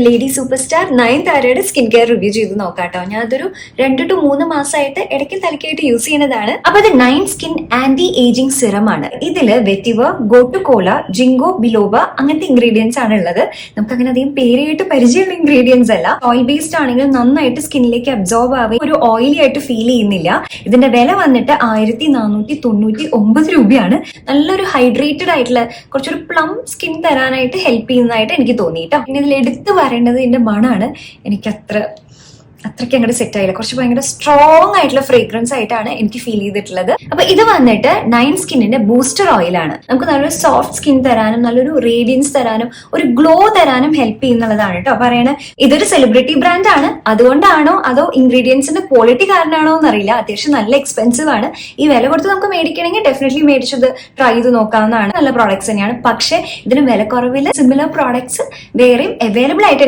Lady superstar നയൻതാരയുടെ skin care review ചെയ്ത് നോക്കാട്ടോ. ഞാൻ അതൊരു 2 to 3 മാസമായിട്ട് ഇടയ്ക്കും തലക്കായിട്ട് യൂസ് ചെയ്യുന്നതാണ്. അപ്പൊ അത് 9 സ്കിൻ ആന്റി ഏജിങ് സിറം ആണ്. ഇതില് വെറ്റിവർ, ഗോട്ടുകോള, ജിങ്കോ ബിലോബ അങ്ങനത്തെ ഇൻഗ്രീഡിയൻസ് ആണ് ഉള്ളത്. നമുക്ക് അങ്ങനെ അധികം പേരായിട്ട് പരിചയമുള്ള ഇൻഗ്രീഡിയൻസ് അല്ല. ഓയിൽ ബേസ്ഡ് ആണെങ്കിൽ നന്നായിട്ട് സ്കിന്നിലേക്ക് അബ്സോർബ് ആവുകയും ഒരു ഓയിലി ആയിട്ട് ഫീൽ ചെയ്യുന്നില്ല. ഇതിന്റെ വില വന്നിട്ട് 1499 രൂപയാണ്. നല്ലൊരു ഹൈഡ്രേറ്റഡ് ആയിട്ടുള്ള കുറച്ചൊരു പ്ലം സ്കിൻ തരാനായിട്ട് ഹെൽപ്പ് ചെയ്യുന്നതായിട്ട് എനിക്ക് തോന്നിയിട്ടോ. പിന്നെ ഇതിൽ എടുത്ത് പറയേണ്ടത് ഇതിന്റെ മണാണ്. എനിക്ക് അത്രയ്ക്ക് അങ്ങോട്ട് സെറ്റ് ആയില്ല. കുറച്ച് ഭയങ്കര സ്ട്രോങ് ആയിട്ടുള്ള ഫ്രേഗ്രൻസ് ആയിട്ടാണ് എനിക്ക് ഫീൽ ചെയ്തിട്ടുള്ളത്. അപ്പൊ ഇത് വന്നിട്ട് 9 സ്കിന്നിന്റെ ബൂസ്റ്റർ ഓയിലാണ്. നമുക്ക് നല്ലൊരു സോഫ്റ്റ് സ്കിൻ തരാനും നല്ലൊരു റേഡിയൻസ് തരാനും ഒരു ഗ്ലോ തരാനും ഹെൽപ്പ് ചെയ്യുന്നതാണ് കേട്ടോ പറയണത്. ഇതൊരു സെലിബ്രിറ്റി ബ്രാൻഡ് ആണ്. അതുകൊണ്ടാണോ അതോ ഇൻഗ്രീഡിയൻസിന്റെ ക്വാളിറ്റി കാരണമാണോ എന്നറിയില്ല. അത്യാവശ്യം നല്ല എക്സ്പെൻസീവ് ആണ്. ഈ വില കൊടുത്ത് നമുക്ക് മേടിക്കണമെങ്കിൽ ഡെഫിനറ്റ്ലി മേടിച്ചത് ട്രൈ ചെയ്ത് നോക്കാവുന്നതാണ്. നല്ല പ്രോഡക്ട്സ് തന്നെയാണ്. പക്ഷെ ഇതിന് വില കുറവില്ല സിമിലർ പ്രോഡക്ട്സ് വേറെയും അവൈലബിൾ ആയിട്ട്